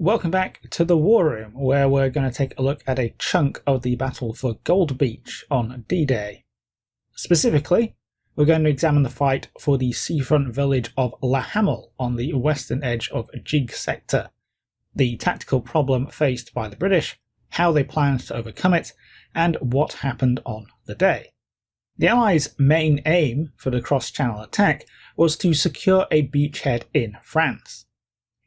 Welcome back to the War Room, where we're going to take a look at a chunk of the battle for Gold Beach on D-Day. Specifically, we're going to examine the fight for the seafront village of Hamel on the western edge of XVI sector, the tactical problem faced by the British, how they planned to overcome it, and what happened on the day. The Allies' main aim for the cross-channel attack was to secure a beachhead in France.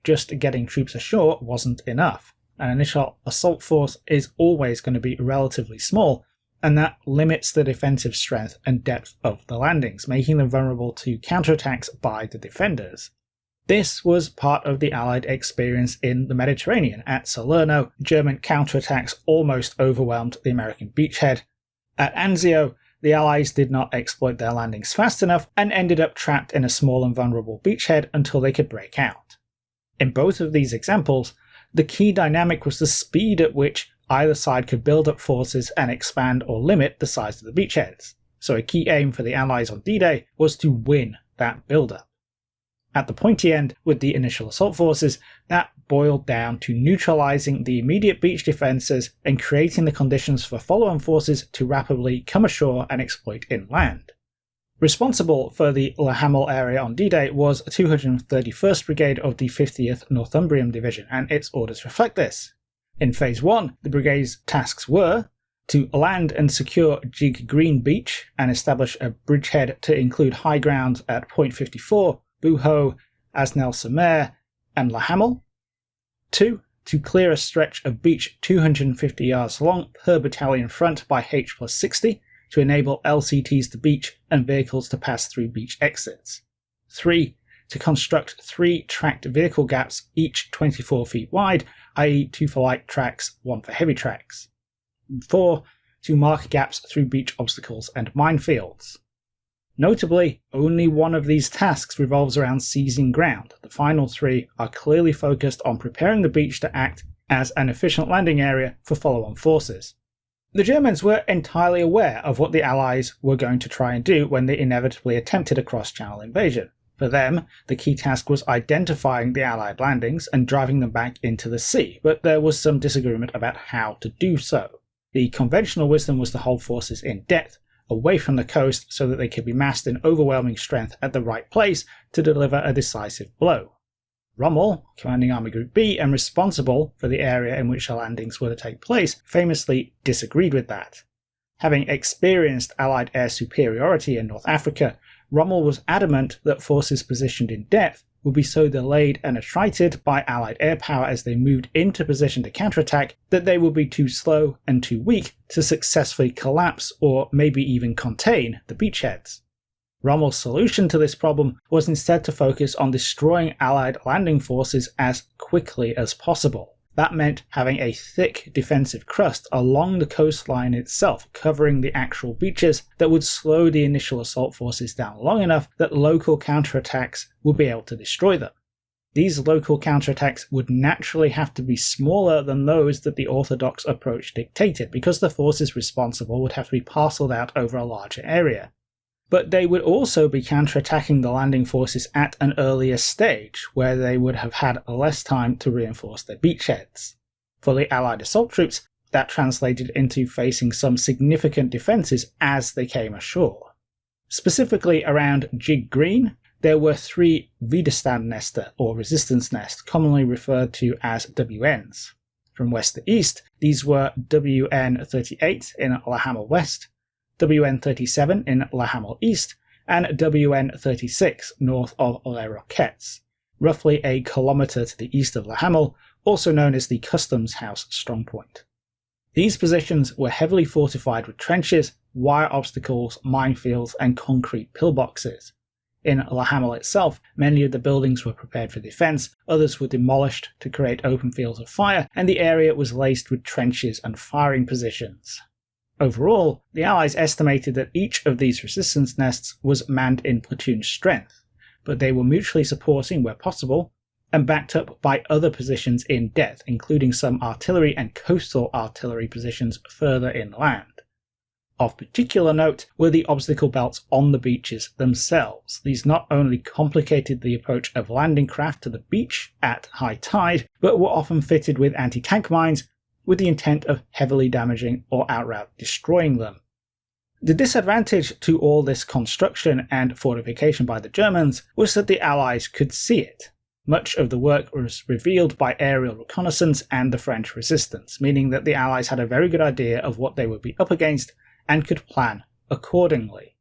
Just getting troops ashore wasn't enough. An initial assault force is always going to be relatively small, and that limits the defensive strength and depth of the landings, making them vulnerable to counterattacks by the defenders. This was part of the Allied experience in the Mediterranean. At Salerno, German counterattacks almost overwhelmed the American beachhead. At Anzio, the Allies did not exploit their landings fast enough and ended up trapped in a small and vulnerable beachhead until they could break out. In both of these examples, the key dynamic was the speed at which either side could build up forces and expand or limit the size of the beachheads. So a key aim for the Allies on D-Day was to win that build-up. At the pointy end, with the initial assault forces, that boiled down to neutralizing the immediate beach defenses and creating the conditions for follow-on forces to rapidly come ashore and exploit inland. Responsible for the Hamel area on D-Day was 231st Brigade of the 50th Northumbrian Division, and its orders reflect this. In Phase 1, the brigade's tasks were to land and secure Jig Green Beach and establish a bridgehead to include high ground at Point 54, Buho, Asnel-sur-Mer, and Hamel. 2. To clear a stretch of beach 250 yards long per battalion front by H+60, to enable LCTs to beach and vehicles to pass through beach exits. 3. To construct 3 tracked vehicle gaps, each 24 feet wide, i.e. 2 for light tracks, 1 for heavy tracks. 4. To mark gaps through beach obstacles and minefields. Notably, only one of these tasks revolves around seizing ground. The final 3 are clearly focused on preparing the beach to act as an efficient landing area for follow-on forces. The Germans were entirely aware of what the Allies were going to try and do when they inevitably attempted a cross-channel invasion. For them, the key task was identifying the Allied landings and driving them back into the sea, but there was some disagreement about how to do so. The conventional wisdom was to hold forces in depth, away from the coast, so that they could be massed in overwhelming strength at the right place to deliver a decisive blow. Rommel, commanding Army Group B and responsible for the area in which the landings were to take place, famously disagreed with that. Having experienced Allied air superiority in North Africa, Rommel was adamant that forces positioned in depth would be so delayed and attrited by Allied air power as they moved into position to counterattack that they would be too slow and too weak to successfully collapse or maybe even contain the beachheads. Rommel's solution to this problem was instead to focus on destroying Allied landing forces as quickly as possible. That meant having a thick defensive crust along the coastline itself, covering the actual beaches, that would slow the initial assault forces down long enough that local counterattacks would be able to destroy them. These local counterattacks would naturally have to be smaller than those that the orthodox approach dictated, because the forces responsible would have to be parceled out over a larger area. But they would also be counterattacking the landing forces at an earlier stage, where they would have had less time to reinforce their beachheads. For the Allied assault troops, that translated into facing some significant defences as they came ashore. Specifically around Jig Green, there were 3 Widerstandnester, or resistance nests, commonly referred to as WNs. From west to east, these were WN38 in Hamel West, WN37 in Hamel East, and WN36 north of Les Roquettes, roughly a kilometre to the east of Hamel, also known as the Customs House Strongpoint. These positions were heavily fortified with trenches, wire obstacles, minefields, and concrete pillboxes. In Hamel itself, many of the buildings were prepared for defence, others were demolished to create open fields of fire, and the area was laced with trenches and firing positions. Overall, the Allies estimated that each of these resistance nests was manned in platoon strength, but they were mutually supporting where possible, and backed up by other positions in depth, including some artillery and coastal artillery positions further inland. Of particular note were the obstacle belts on the beaches themselves. These not only complicated the approach of landing craft to the beach at high tide, but were often fitted with anti-tank mines with the intent of heavily damaging or outright destroying them. The disadvantage to all this construction and fortification by the Germans was that the Allies could see it. Much of the work was revealed by aerial reconnaissance and the French resistance, meaning that the Allies had a very good idea of what they would be up against and could plan accordingly.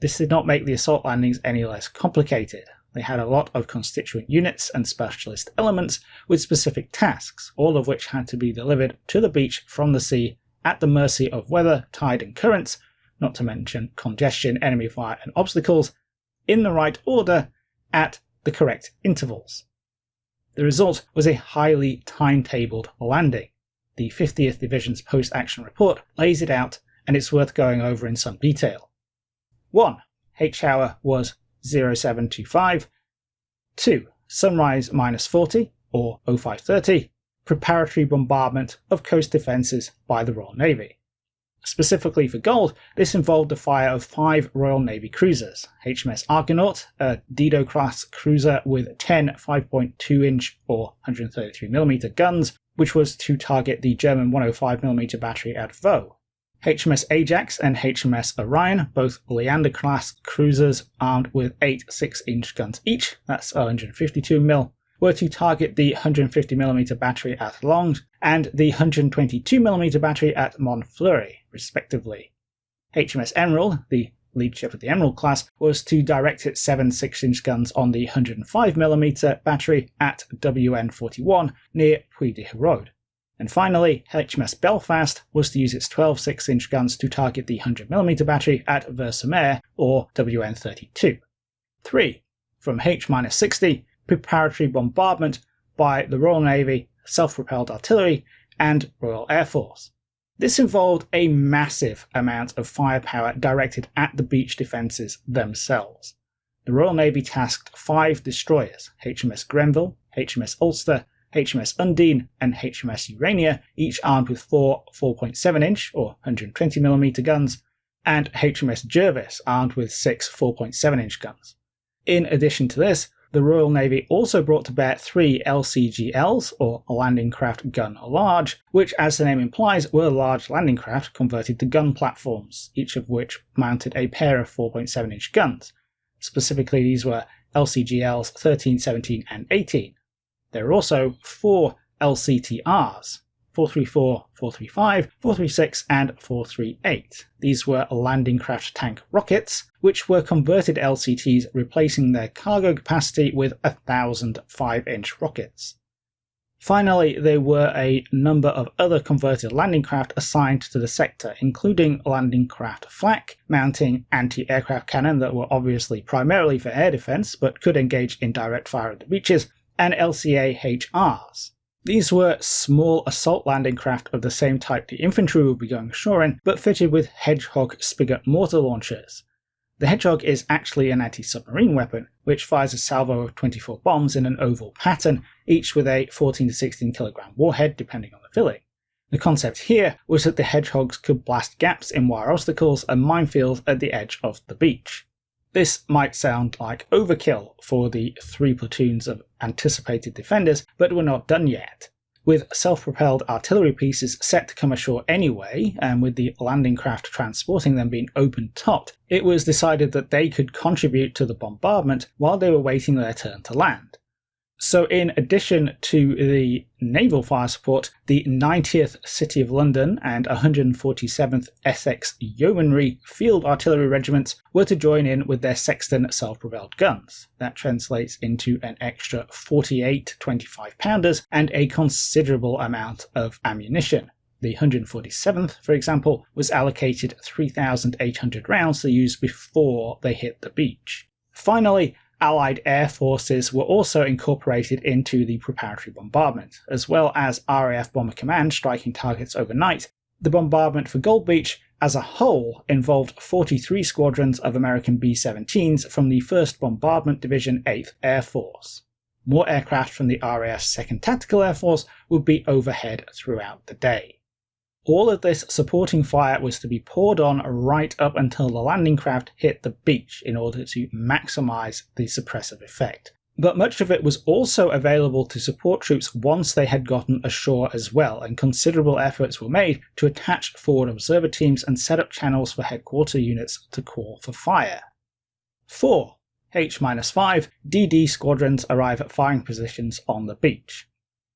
This did not make the assault landings any less complicated. They had a lot of constituent units and specialist elements with specific tasks, all of which had to be delivered to the beach from the sea at the mercy of weather, tide and currents, not to mention congestion, enemy fire and obstacles, in the right order at the correct intervals. The result was a highly timetabled landing. The 50th Division's post-action report lays it out, and it's worth going over in some detail. 1. H-hour was 0725. 2. Sunrise -40, or 0530, preparatory bombardment of coast defences by the Royal Navy. Specifically for gold, this involved the fire of 5 Royal Navy cruisers: HMS Argonaut, a Dido-class cruiser with 10 5.2-inch or 133mm guns, which was to target the German 105mm battery at Vaux; HMS Ajax and HMS Orion, both Leander-class cruisers armed with 8 6-inch guns each, that's 152mm, were to target the 150mm battery at Longres and the 122mm battery at Montfleury, respectively. HMS Emerald, the lead ship of the Emerald class, was to direct its 7 6-inch guns on the 105mm battery at WN41 near Puy-de-Hérode. And finally, HMS Belfast was to use its 12 6-inch guns to target the 100mm battery at Versailles or WN32. 3. From H-60, preparatory bombardment by the Royal Navy, self-propelled artillery, and Royal Air Force. This involved a massive amount of firepower directed at the beach defences themselves. The Royal Navy tasked 5 destroyers, HMS Grenville, HMS Ulster, HMS Undine, and HMS Urania, each armed with 4 4.7-inch or 120mm guns, and HMS Jervis armed with 6 4.7-inch guns. In addition to this, the Royal Navy also brought to bear 3 LCGLs, or Landing Craft Gun Large, which, as the name implies, were large landing craft converted to gun platforms, each of which mounted a pair of 4.7-inch guns. Specifically, these were LCGLs 13, 17, and 18. There were also 4 LCTRs, 434, 435, 436, and 438. These were landing craft tank rockets, which were converted LCTs, replacing their cargo capacity with 1,000 5-inch rockets. Finally, there were a number of other converted landing craft assigned to the sector, including landing craft flak, mounting anti-aircraft cannon that were obviously primarily for air defense but could engage in direct fire at the beaches, and LCA-HRs. These were small assault landing craft of the same type the infantry would be going ashore in, but fitted with Hedgehog Spigot mortar launchers. The Hedgehog is actually an anti-submarine weapon, which fires a salvo of 24 bombs in an oval pattern, each with a 14 to 16 kilogram warhead depending on the filling. The concept here was that the Hedgehogs could blast gaps in wire obstacles and minefields at the edge of the beach. This might sound like overkill for the 3 platoons of anticipated defenders, but were not done yet. With self-propelled artillery pieces set to come ashore anyway, and with the landing craft transporting them being open-topped, it was decided that they could contribute to the bombardment while they were waiting their turn to land. So in addition to the naval fire support, the 90th City of London and 147th Essex Yeomanry Field Artillery Regiments were to join in with their Sexton self-propelled guns. That translates into an extra 48 25-pounders and a considerable amount of ammunition. The 147th, for example, was allocated 3,800 rounds to use before they hit the beach. Finally, Allied air forces were also incorporated into the preparatory bombardment, as well as RAF Bomber Command striking targets overnight. The bombardment for Gold Beach as a whole involved 43 squadrons of American B-17s from the 1st Bombardment Division 8th Air Force. More aircraft from the RAF's 2nd Tactical Air Force would be overhead throughout the day. All of this supporting fire was to be poured on right up until the landing craft hit the beach in order to maximise the suppressive effect. But much of it was also available to support troops once they had gotten ashore as well, and considerable efforts were made to attach forward observer teams and set up channels for headquarter units to call for fire. 4. H-5 DD squadrons arrive at firing positions on the beach.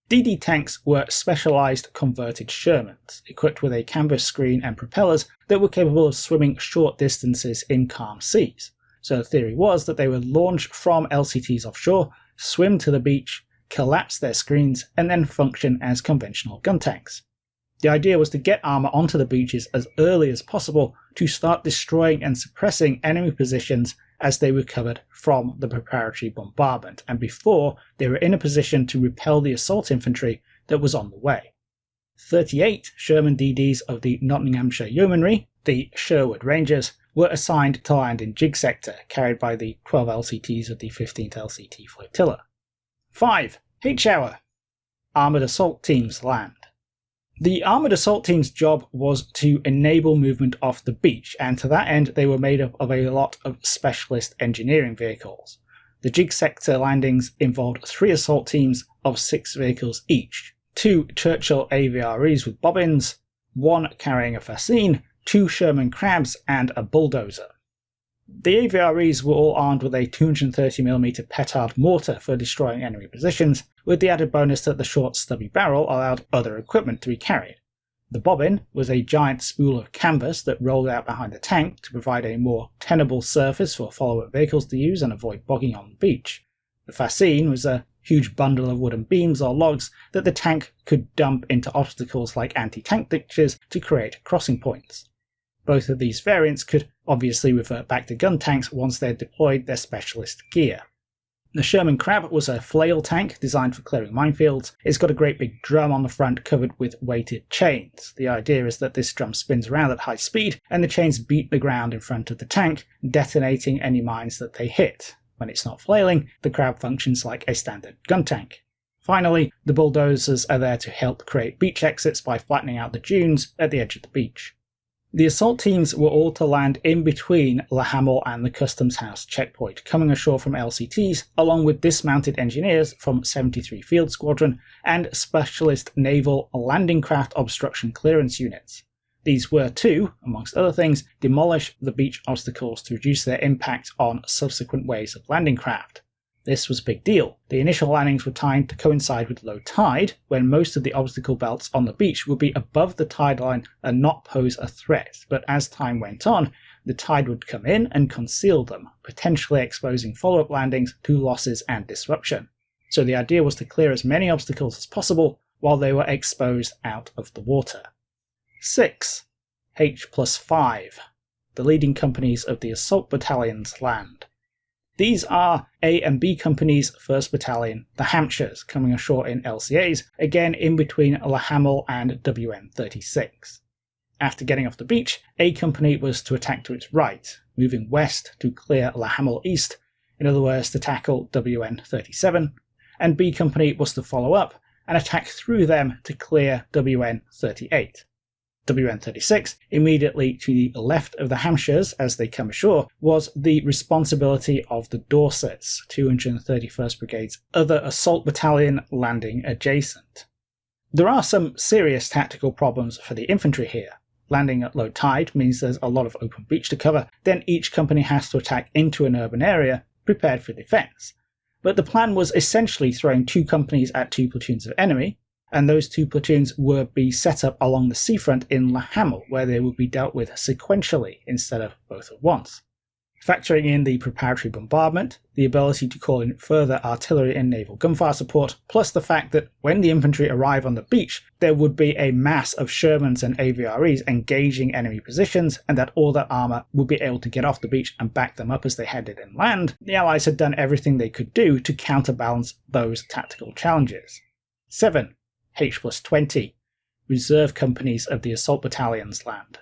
DD tanks were specialised converted Shermans, equipped with a canvas screen and propellers that were capable of swimming short distances in calm seas. So the theory was that they would launch from LCTs offshore, swim to the beach, collapse their screens, and then function as conventional gun tanks. The idea was to get armour onto the beaches as early as possible to start destroying and suppressing enemy positions as they recovered from the preparatory bombardment, and before they were in a position to repel the assault infantry that was on the way. 38 Sherman DDs of the Nottinghamshire Yeomanry, the Sherwood Rangers, were assigned to land in Jig Sector, carried by the 12 LCTs of the 15th LCT Flotilla. 5. H-Hour Armoured Assault Teams land. The Armoured Assault Team's job was to enable movement off the beach, and to that end they were made up of a lot of specialist engineering vehicles. The Jig Sector landings involved 3 assault teams of 6 vehicles each, 2 Churchill AVREs with bobbins, 1 carrying a fascine, 2 Sherman Crabs, and a bulldozer. The AVREs were all armed with a 230mm petard mortar for destroying enemy positions, with the added bonus that the short stubby barrel allowed other equipment to be carried. The bobbin was a giant spool of canvas that rolled out behind the tank to provide a more tenable surface for follow-up vehicles to use and avoid bogging on the beach. The fascine was a huge bundle of wooden beams or logs that the tank could dump into obstacles like anti-tank ditches to create crossing points. Both of these variants could obviously revert back to gun tanks once they had deployed their specialist gear. The Sherman Crab was a flail tank designed for clearing minefields. It's got a great big drum on the front covered with weighted chains. The idea is that this drum spins around at high speed and the chains beat the ground in front of the tank, detonating any mines that they hit. When it's not flailing, the Crab functions like a standard gun tank. Finally, the bulldozers are there to help create beach exits by flattening out the dunes at the edge of the beach. The assault teams were all to land in between La Hamel and the Customs House checkpoint, coming ashore from LCTs, along with dismounted engineers from 73 Field Squadron and specialist naval landing craft obstruction clearance units. These were to, amongst other things, demolish the beach obstacles to reduce their impact on subsequent waves of landing craft. This was a big deal. The initial landings were timed to coincide with low tide, when most of the obstacle belts on the beach would be above the tide line and not pose a threat, but as time went on, the tide would come in and conceal them, potentially exposing follow-up landings to losses and disruption. So the idea was to clear as many obstacles as possible while they were exposed out of the water. 6. H+5. The leading companies of the assault battalions land. These are A and B Company's 1st Battalion, the Hampshires, coming ashore in LCAs, again in between La Hamel and WN36. After getting off the beach, A Company was to attack to its right, moving west to clear La Hamel east, in other words to tackle WN37, and B Company was to follow up and attack through them to clear WN38. WN36, immediately to the left of the Hampshires as they come ashore, was the responsibility of the Dorsets, 231st Brigade's other assault battalion landing adjacent. There are some serious tactical problems for the infantry here. Landing at low tide means there's a lot of open beach to cover, then each company has to attack into an urban area, prepared for defence. But the plan was essentially throwing 2 companies at 2 platoons of enemy, and those 2 platoons would be set up along the seafront in La Hamel, where they would be dealt with sequentially instead of both at once. Factoring in the preparatory bombardment, the ability to call in further artillery and naval gunfire support, plus the fact that when the infantry arrive on the beach, there would be a mass of Shermans and AVREs engaging enemy positions, and that all that armour would be able to get off the beach and back them up as they headed inland, the Allies had done everything they could do to counterbalance those tactical challenges. 7. H+20. Reserve companies of the assault battalions land.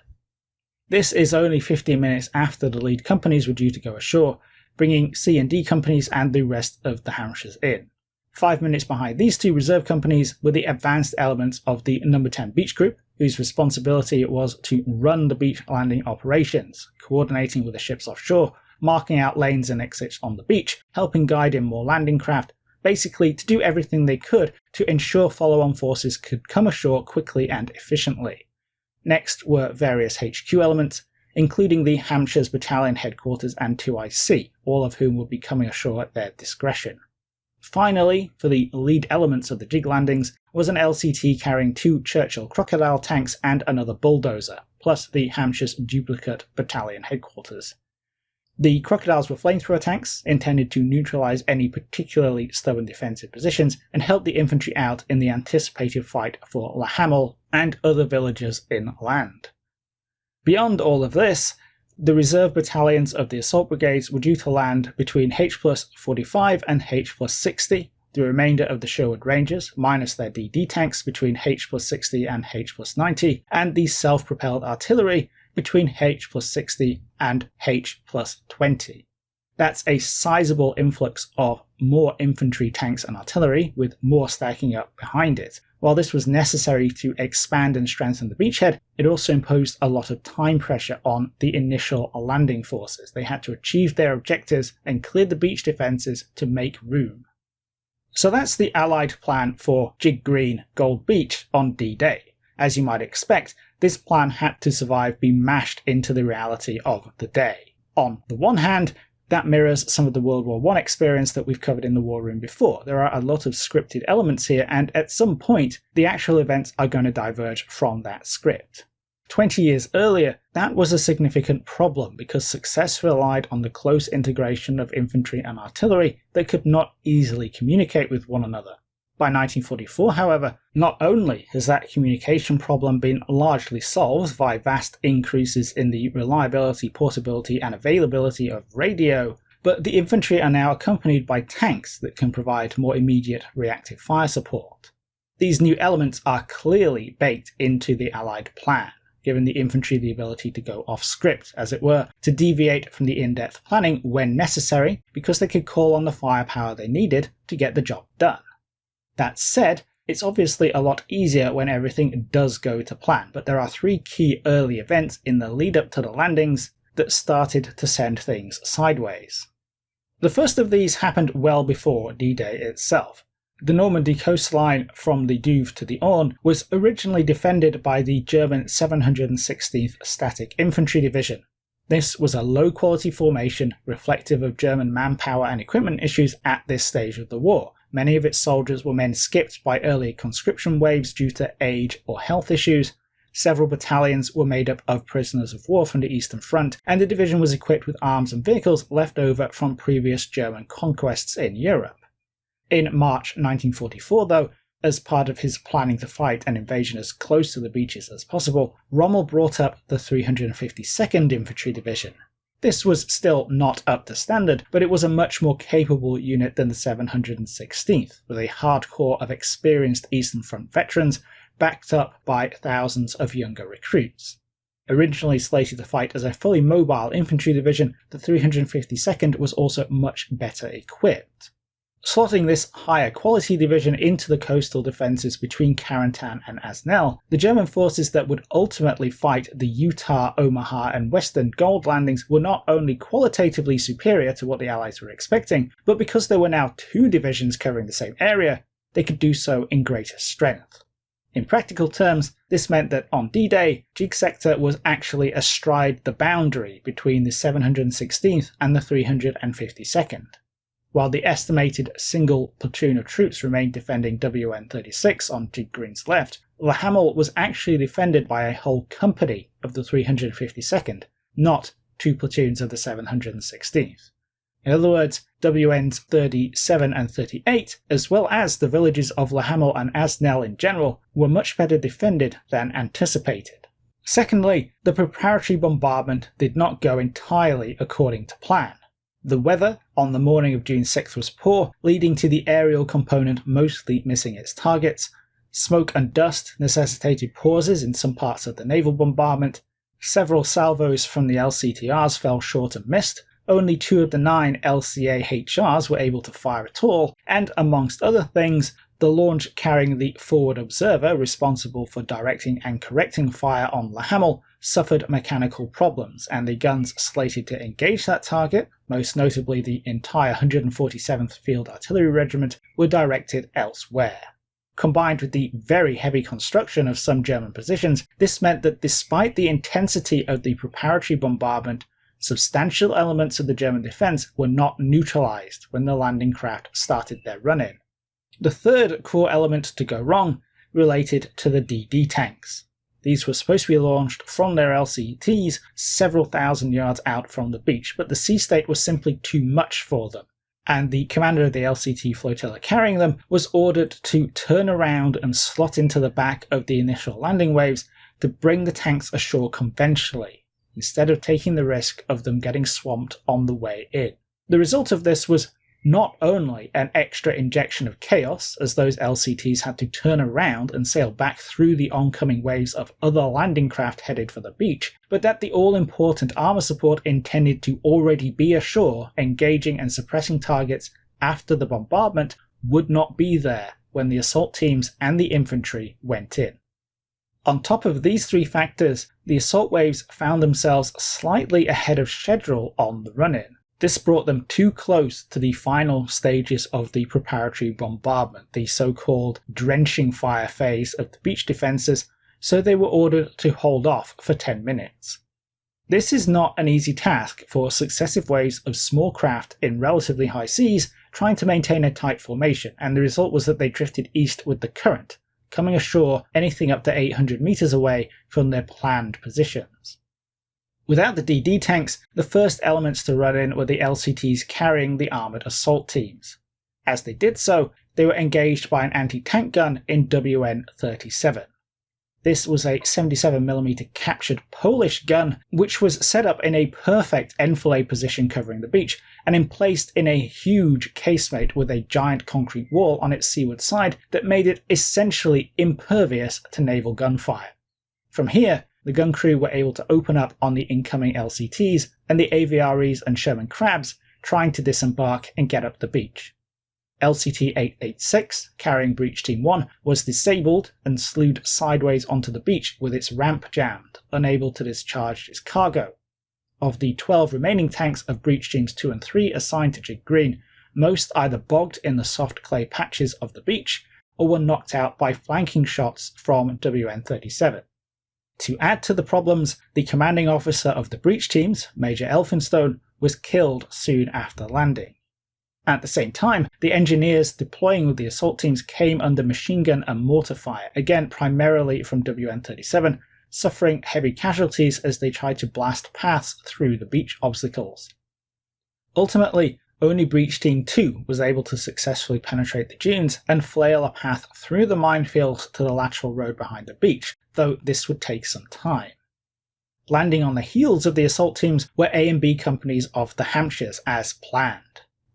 This is only 15 minutes after the lead companies were due to go ashore, bringing C and D companies and the rest of the Hampshires in. 5 minutes behind these 2 reserve companies were the advanced elements of the No. 10 Beach Group, whose responsibility it was to run the beach landing operations, coordinating with the ships offshore, marking out lanes and exits on the beach, helping guide in more landing craft, basically to do everything they could to ensure follow-on forces could come ashore quickly and efficiently. Next were various HQ elements, including the Hampshire's Battalion Headquarters and 2IC, all of whom would be coming ashore at their discretion. Finally, for the lead elements of the jig landings, was an LCT carrying 2 Churchill Crocodile tanks and another bulldozer, plus the Hampshire's duplicate Battalion Headquarters. The Crocodiles were flamethrower tanks, intended to neutralise any particularly stubborn defensive positions and help the infantry out in the anticipated fight for Hamel and other villages inland. Beyond all of this, the reserve battalions of the assault brigades were due to land between H+45 and H+60, the remainder of the Sherwood Rangers, minus their DD tanks, between H+60 and H+90, and the self-propelled artillery between H+60 and H+20. That's a sizable influx of more infantry, tanks and artillery, with more stacking up behind it. While this was necessary to expand and strengthen the beachhead, it also imposed a lot of time pressure on the initial landing forces. They had to achieve their objectives and clear the beach defences to make room. So that's the Allied plan for Jig Green Gold Beach on D-Day. As you might expect, this plan had to survive being mashed into the reality of the day. On the one hand, that mirrors some of the World War I experience that we've covered in the War Room before. There are a lot of scripted elements here, and at some point, the actual events are going to diverge from that script. 20 years earlier, that was a significant problem because success relied on the close integration of infantry and artillery that could not easily communicate with one another. By 1944, however, not only has that communication problem been largely solved via vast increases in the reliability, portability and availability of radio, but the infantry are now accompanied by tanks that can provide more immediate reactive fire support. These new elements are clearly baked into the Allied plan, giving the infantry the ability to go off script, as it were, to deviate from the in-depth planning when necessary, because they could call on the firepower they needed to get the job done. That said, it's obviously a lot easier when everything does go to plan, but there are 3 key early events in the lead up to the landings that started to send things sideways. The first of these happened well before D-Day itself. The Normandy coastline from the Douve to the Orne was originally defended by the German 716th Static Infantry Division. This was a low-quality formation reflective of German manpower and equipment issues at this stage of the war. Many of its soldiers were men skipped by earlier conscription waves due to age or health issues. Several battalions were made up of prisoners of war from the Eastern Front, and the division was equipped with arms and vehicles left over from previous German conquests in Europe. In March 1944, though, as part of his planning to fight an invasion as close to the beaches as possible, Rommel brought up the 352nd Infantry Division. This was still not up to standard, but it was a much more capable unit than the 716th, with a hard core of experienced Eastern Front veterans backed up by thousands of younger recruits. Originally slated to fight as a fully mobile infantry division, the 352nd was also much better equipped. Slotting this higher quality division into the coastal defences between Carentan and Asnel, the German forces that would ultimately fight the Utah, Omaha and Western Gold landings were not only qualitatively superior to what the Allies were expecting, but because there were now 2 divisions covering the same area, they could do so in greater strength. In practical terms, this meant that on D-Day, Jig Sector was actually astride the boundary between the 716th and the 352nd. While the estimated single platoon of troops remained defending WN-36 on Jig Green's left, Hamel was actually defended by a whole company of the 352nd, not 2 platoons of the 716th. In other words, WNs 37 and 38, as well as the villages of Hamel and Asnel in general, were much better defended than anticipated. Secondly, the preparatory bombardment did not go entirely according to plan. The weather on the morning of June 6th was poor, leading to the aerial component mostly missing its targets. Smoke and dust necessitated pauses in some parts of the naval bombardment. Several salvos from the LCTRs fell short and missed. Only 2 of the 9 LCA HRs were able to fire at all, and amongst other things, the launch carrying the forward observer responsible for directing and correcting fire on the Hamel suffered mechanical problems, and the guns slated to engage that target, most notably the entire 147th Field Artillery Regiment, were directed elsewhere. Combined with the very heavy construction of some German positions, this meant that despite the intensity of the preparatory bombardment, substantial elements of the German defence were not neutralised when the landing craft started their run-in. The third core element to go wrong related to the DD tanks. These were supposed to be launched from their LCTs several thousand yards out from the beach, but the sea state was simply too much for them, and the commander of the LCT flotilla carrying them was ordered to turn around and slot into the back of the initial landing waves to bring the tanks ashore conventionally, instead of taking the risk of them getting swamped on the way in. The result of this was not only an extra injection of chaos, as those LCTs had to turn around and sail back through the oncoming waves of other landing craft headed for the beach, but that the all-important armour support intended to already be ashore, engaging and suppressing targets after the bombardment, would not be there when the assault teams and the infantry went in. On top of these three factors, the assault waves found themselves slightly ahead of schedule on the run-in. This brought them too close to the final stages of the preparatory bombardment, the so-called drenching fire phase of the beach defences, so they were ordered to hold off for 10 minutes. This is not an easy task for successive waves of small craft in relatively high seas trying to maintain a tight formation, and the result was that they drifted east with the current, coming ashore anything up to 800 metres away from their planned positions. Without the DD tanks, the first elements to run in were the LCTs carrying the armoured assault teams. As they did so, they were engaged by an anti-tank gun in WN-37. This was a 77mm captured Polish gun, which was set up in a perfect enfilade position covering the beach, and emplaced in a huge casemate with a giant concrete wall on its seaward side that made it essentially impervious to naval gunfire. From here, the gun crew were able to open up on the incoming LCTs and the AVREs and Sherman Crabs trying to disembark and get up the beach. LCT 886, carrying Breach Team 1, was disabled and slewed sideways onto the beach with its ramp jammed, unable to discharge its cargo. Of the 12 remaining tanks of Breach Teams 2 and 3 assigned to Jig Green, most either bogged in the soft clay patches of the beach or were knocked out by flanking shots from WN-37. To add to the problems, the commanding officer of the breach teams, Major Elphinstone, was killed soon after landing. At the same time, the engineers deploying with the assault teams came under machine gun and mortar fire, again primarily from WN-37, suffering heavy casualties as they tried to blast paths through the beach obstacles. Ultimately, only Breach Team 2 was able to successfully penetrate the dunes and flail a path through the minefields to the lateral road behind the beach, though this would take some time. Landing on the heels of the assault teams were A and B companies of the Hampshires as planned.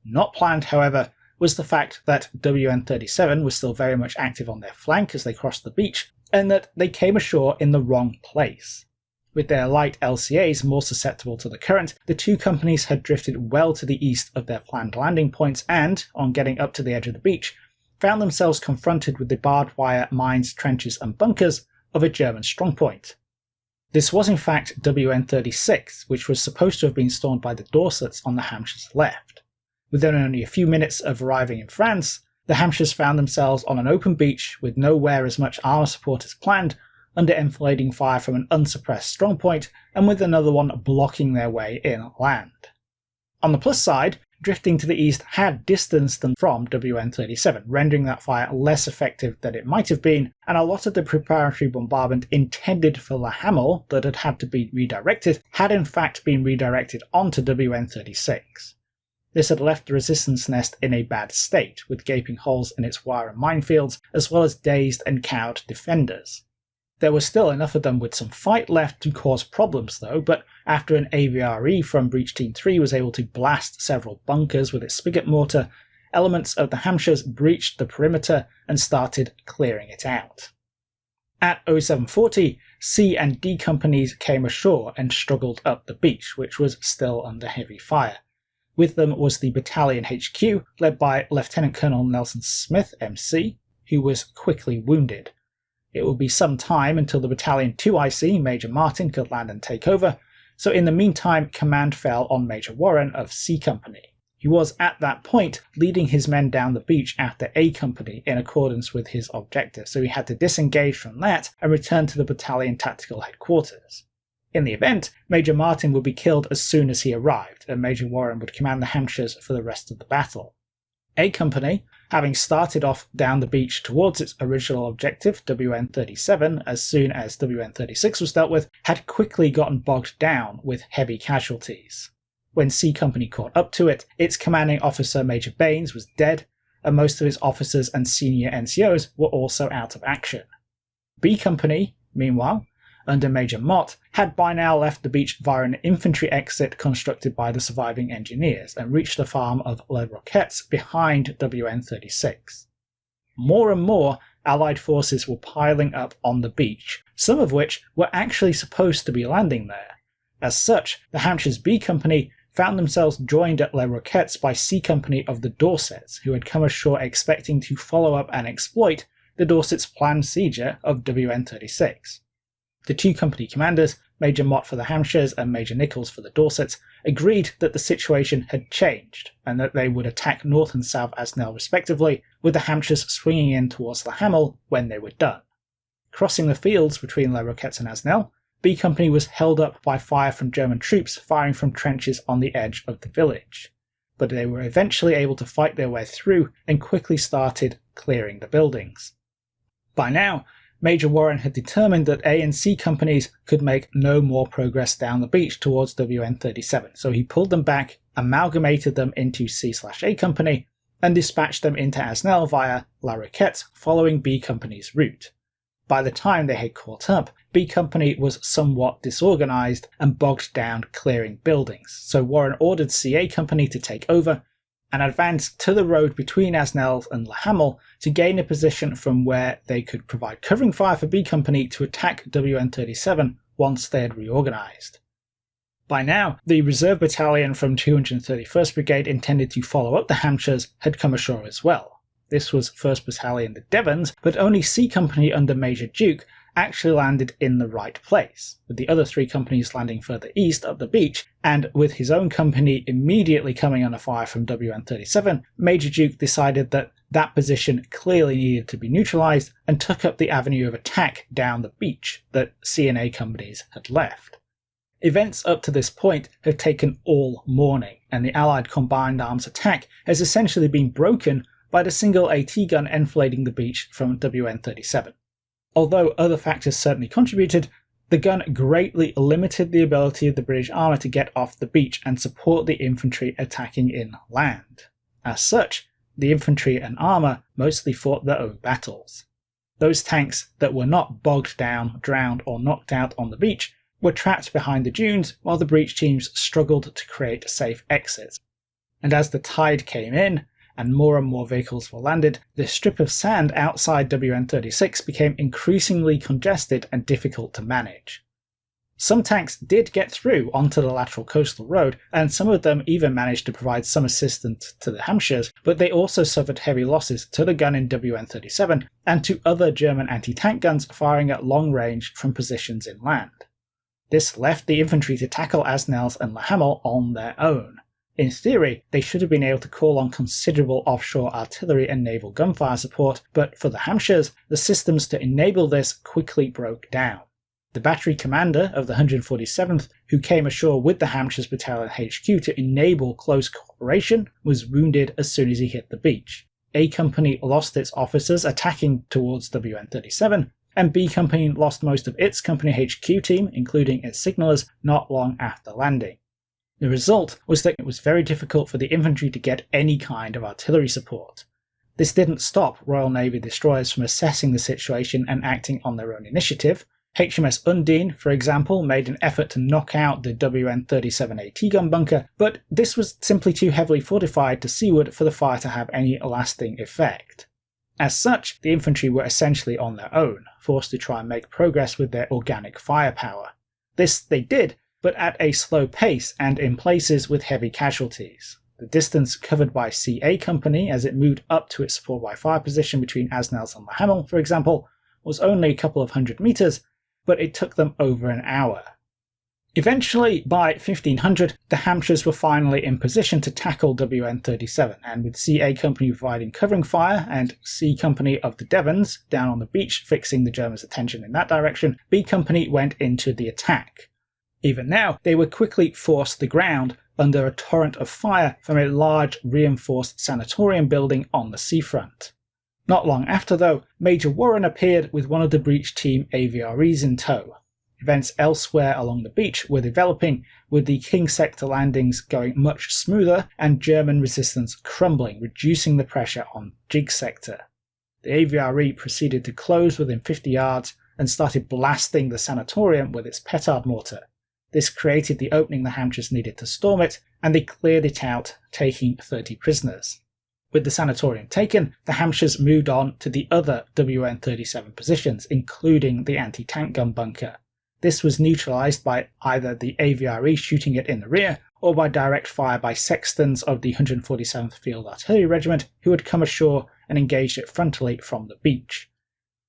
Not planned, however, was the fact that WN-37 was still very much active on their flank as they crossed the beach, and that they came ashore in the wrong place. With their light LCAs more susceptible to the current, the two companies had drifted well to the east of their planned landing points and, on getting up to the edge of the beach, found themselves confronted with the barbed wire mines, trenches and bunkers of a German strongpoint. This was in fact WN-36, which was supposed to have been stormed by the Dorsets on the Hampshires' left. Within only a few minutes of arriving in France, the Hampshires found themselves on an open beach with nowhere as much armour support as planned, under enfilading fire from an unsuppressed strongpoint, and with another one blocking their way inland. On the plus side, drifting to the east had distanced them from WN-37, rendering that fire less effective than it might have been, and a lot of the preparatory bombardment intended for the Hamel that had had to be redirected had in fact been redirected onto WN-36. This had left the resistance nest in a bad state, with gaping holes in its wire and minefields, as well as dazed and cowed defenders. There was still enough of them with some fight left to cause problems though, but after an AVRE from Breach Team 3 was able to blast several bunkers with its spigot mortar, elements of the Hampshires breached the perimeter and started clearing it out. At 0740, C and D companies came ashore and struggled up the beach, which was still under heavy fire. With them was the Battalion HQ, led by Lieutenant Colonel Nelson Smith, MC, who was quickly wounded. It would be some time until the Battalion 2IC Major Martin could land and take over, so in the meantime command fell on Major Warren of C Company. He was at that point leading his men down the beach after A Company in accordance with his objective, so he had to disengage from that and return to the battalion tactical headquarters. In the event, Major Martin would be killed as soon as he arrived, and Major Warren would command the Hampshires for the rest of the battle. A Company, having started off down the beach towards its original objective, WN-37, as soon as WN-36 was dealt with, had quickly gotten bogged down with heavy casualties. When C Company caught up to it, its commanding officer Major Baines was dead, and most of his officers and senior NCOs were also out of action. B Company, meanwhile, under Major Mott, had by now left the beach via an infantry exit constructed by the surviving engineers and reached the farm of Les Roquettes behind WN-36. More and more Allied forces were piling up on the beach, some of which were actually supposed to be landing there. As such, the Hampshire's B Company found themselves joined at Les Roquettes by C Company of the Dorsets, who had come ashore expecting to follow up and exploit the Dorsets' planned seizure of WN-36. The two company commanders, Major Mott for the Hampshires and Major Nichols for the Dorsets, agreed that the situation had changed and that they would attack North and South Asnell respectively, with the Hampshires swinging in towards the Hamel when they were done. Crossing the fields between Les Roquettes and Asnell, B Company was held up by fire from German troops firing from trenches on the edge of the village, but they were eventually able to fight their way through and quickly started clearing the buildings. By now, Major Warren had determined that A and C companies could make no more progress down the beach towards WN-37, so he pulled them back, amalgamated them into C/A Company, and dispatched them into Asnell via La Roquette, following B Company's route. By the time they had caught up, B Company was somewhat disorganized and bogged down clearing buildings, so Warren ordered CA Company to take over and advanced to the road between Asnell and Le Hamel to gain a position from where they could provide covering fire for B Company to attack WN-37 once they had reorganized. By now, the reserve battalion from 231st Brigade intended to follow up the Hampshires had come ashore as well. This was 1st Battalion the Devons, but only C Company under Major Duke actually landed in the right place, with the other three companies landing further east up the beach, and with his own company immediately coming under fire from WN-37, Major Duke decided that that position clearly needed to be neutralized and took up the avenue of attack down the beach that C and A companies had left. Events up to this point have taken all morning, and the Allied combined arms attack has essentially been broken by the single AT gun enfilading the beach from WN-37. Although other factors certainly contributed, the gun greatly limited the ability of the British armour to get off the beach and support the infantry attacking inland. As such, the infantry and armour mostly fought their own battles. Those tanks that were not bogged down, drowned or knocked out on the beach were trapped behind the dunes while the breach teams struggled to create safe exits. And as the tide came in, and more vehicles were landed, the strip of sand outside WN-36 became increasingly congested and difficult to manage. Some tanks did get through onto the lateral coastal road, and some of them even managed to provide some assistance to the Hampshires, but they also suffered heavy losses to the gun in WN-37 and to other German anti-tank guns firing at long range from positions inland. This left the infantry to tackle Asnells and Le Hamel on their own. In theory, they should have been able to call on considerable offshore artillery and naval gunfire support, but for the Hampshires, the systems to enable this quickly broke down. The battery commander of the 147th, who came ashore with the Hampshires Battalion HQ to enable close cooperation, was wounded as soon as he hit the beach. A Company lost its officers attacking towards WN-37, and B Company lost most of its Company HQ team, including its signallers, not long after landing. The result was that it was very difficult for the infantry to get any kind of artillery support. This didn't stop Royal Navy destroyers from assessing the situation and acting on their own initiative. HMS Undine, for example, made an effort to knock out the WN-37 AT gun bunker, but this was simply too heavily fortified to seaward for the fire to have any lasting effect. As such, the infantry were essentially on their own, forced to try and make progress with their organic firepower. This they did, but at a slow pace and in places with heavy casualties. The distance covered by CA Company as it moved up to its support by fire position between Asnelles and Hamel, for example, was only a couple of 100 meters, but it took them over an hour. Eventually, by 1500, the Hampshires were finally in position to tackle WN-37, and with CA Company providing covering fire and C Company of the Devons down on the beach fixing the Germans' attention in that direction, B Company went into the attack. Even now, they were quickly forced to the ground under a torrent of fire from a large reinforced sanatorium building on the seafront. Not long after, though, Major Warren appeared with one of the breach team AVREs in tow. Events elsewhere along the beach were developing, with the King Sector landings going much smoother and German resistance crumbling, reducing the pressure on Jig Sector. The AVRE proceeded to close within 50 yards and started blasting the sanatorium with its petard mortar. This created the opening the Hampshires needed to storm it, and they cleared it out, taking 30 prisoners. With the sanatorium taken, the Hampshires moved on to the other WN-37 positions, including the anti-tank gun bunker. This was neutralised by either the AVRE shooting it in the rear, or by direct fire by sextons of the 147th Field Artillery Regiment, who had come ashore and engaged it frontally from the beach.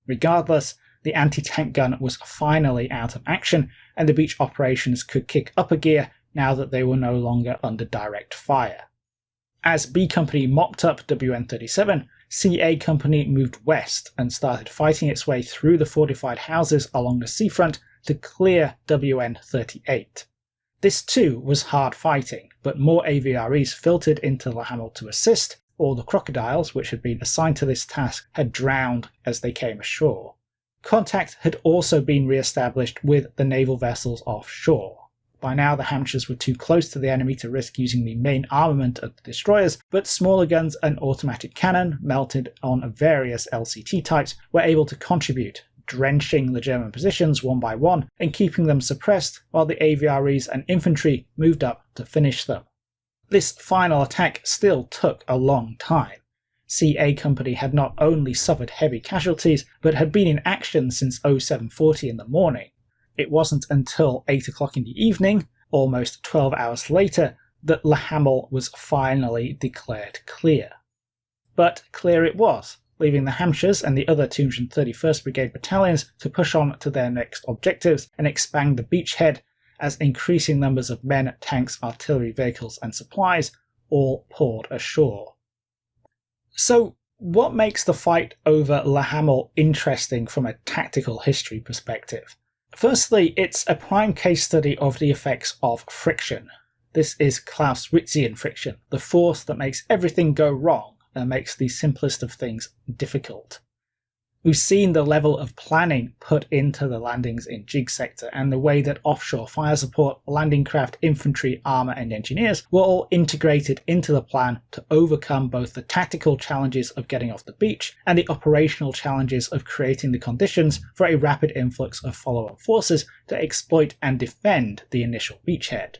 Regardless, the anti-tank gun was finally out of action, and the beach operations could kick up a gear now that they were no longer under direct fire. As B Company mopped up WN-37, CA Company moved west and started fighting its way through the fortified houses along the seafront to clear WN-38. This too was hard fighting, but more AVREs filtered into the Hamel to assist, or the crocodiles, which had been assigned to this task, had drowned as they came ashore. Contact had also been re-established with the naval vessels offshore. By now the Hampshires were too close to the enemy to risk using the main armament of the destroyers, but smaller guns and automatic cannon, mounted on various LCT types, were able to contribute, drenching the German positions one by one and keeping them suppressed while the AVREs and infantry moved up to finish them. This final attack still took a long time. CA Company had not only suffered heavy casualties, but had been in action since 0740 in the morning. It wasn't until 8 o'clock in the evening, almost 12 hours later, that Le Hamel was finally declared clear. But clear it was, leaving the Hampshires and the other 231st Brigade battalions to push on to their next objectives and expand the beachhead as increasing numbers of men, tanks, artillery vehicles and supplies all poured ashore. So, what makes the fight over Le Hamel interesting from a tactical history perspective? Firstly, it's a prime case study of the effects of friction. This is Clausewitzian friction, the force that makes everything go wrong and makes the simplest of things difficult. We've seen the level of planning put into the landings in Jig Sector and the way that offshore fire support, landing craft, infantry, armour and engineers were all integrated into the plan to overcome both the tactical challenges of getting off the beach and the operational challenges of creating the conditions for a rapid influx of follow-up forces to exploit and defend the initial beachhead.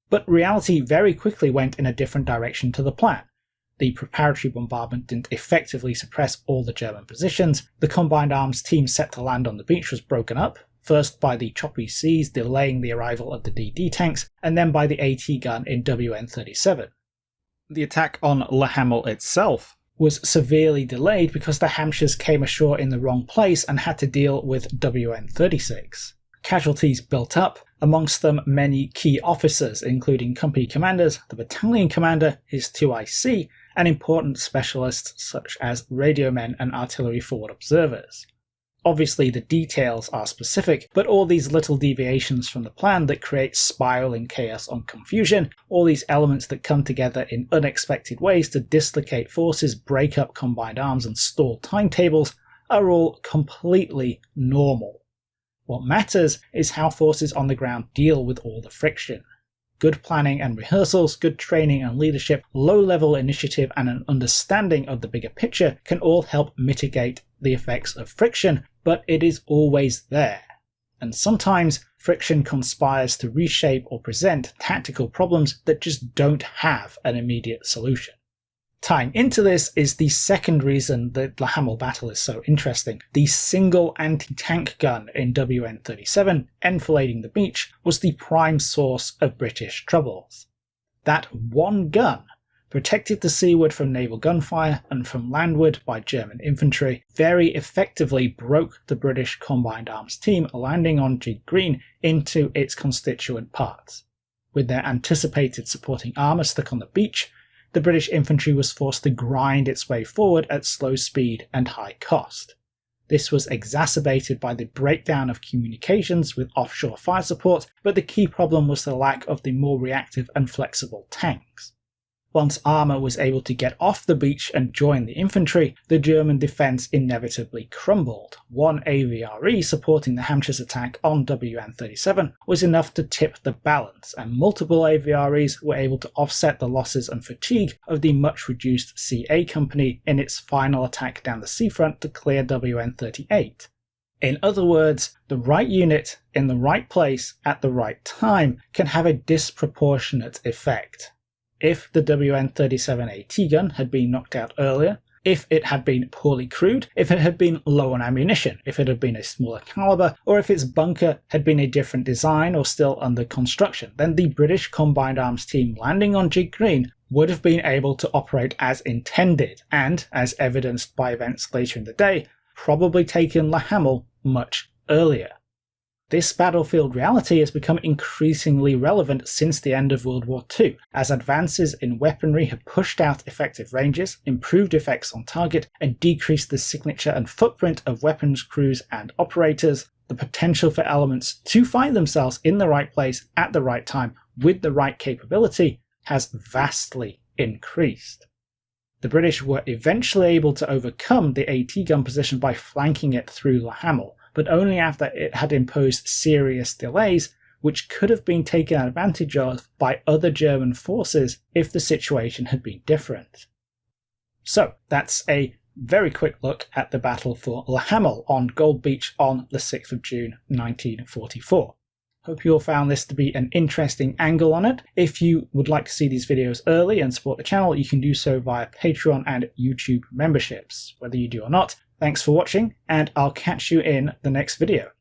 But reality very quickly went in a different direction to the plan. The preparatory bombardment didn't effectively suppress all the German positions. The combined arms team set to land on the beach was broken up, first by the choppy seas delaying the arrival of the DD tanks, and then by the AT gun in WN-37. The attack on Le Hamel itself was severely delayed because the Hampshires came ashore in the wrong place and had to deal with WN-36. Casualties built up, amongst them many key officers, including company commanders, the battalion commander, his 2IC, and important specialists such as radiomen and artillery forward observers. Obviously the details are specific, but all these little deviations from the plan that create spiraling chaos and confusion, all these elements that come together in unexpected ways to dislocate forces, break up combined arms and stall timetables, are all completely normal. What matters is how forces on the ground deal with all the friction. Good planning and rehearsals, good training and leadership, low-level initiative and an understanding of the bigger picture can all help mitigate the effects of friction, but it is always there. And sometimes friction conspires to reshape or present tactical problems that just don't have an immediate solution. Tying into this is the second reason that the Hamel battle is so interesting. The single anti-tank gun in WN-37 enfilading the beach was the prime source of British troubles. That one gun protected to seaward from naval gunfire and from landward by German infantry, very effectively broke the British Combined Arms team landing on Gig Green into its constituent parts. With their anticipated supporting armour stuck on the beach, the British infantry was forced to grind its way forward at slow speed and high cost. This was exacerbated by the breakdown of communications with offshore fire support, but the key problem was the lack of the more reactive and flexible tanks. Once armour was able to get off the beach and join the infantry, the German defence inevitably crumbled. One AVRE supporting the Hampshire's attack on WN-37 was enough to tip the balance, and multiple AVREs were able to offset the losses and fatigue of the much reduced CA Company in its final attack down the seafront to clear WN-38. In other words, the right unit in the right place at the right time can have a disproportionate effect. If the WN-37 AT gun had been knocked out earlier, if it had been poorly crewed, if it had been low on ammunition, if it had been a smaller caliber, or if its bunker had been a different design or still under construction, then the British Combined Arms team landing on Gig Green would have been able to operate as intended and, as evidenced by events later in the day, probably taken Hamel much earlier. This battlefield reality has become increasingly relevant since the end of World War II, as advances in weaponry have pushed out effective ranges, improved effects on target, and decreased the signature and footprint of weapons crews and operators. The potential for elements to find themselves in the right place at the right time with the right capability has vastly increased. The British were eventually able to overcome the AT gun position by flanking it through Hamel, but only after it had imposed serious delays, which could have been taken advantage of by other German forces if the situation had been different. So that's a very quick look at the battle for Hamel on Gold Beach on the 6th of June 1944. Hope you all found this to be an interesting angle on it. If you would like to see these videos early and support the channel, you can do so via Patreon and YouTube memberships. Whether you do or not, thanks for watching, and I'll catch you in the next video.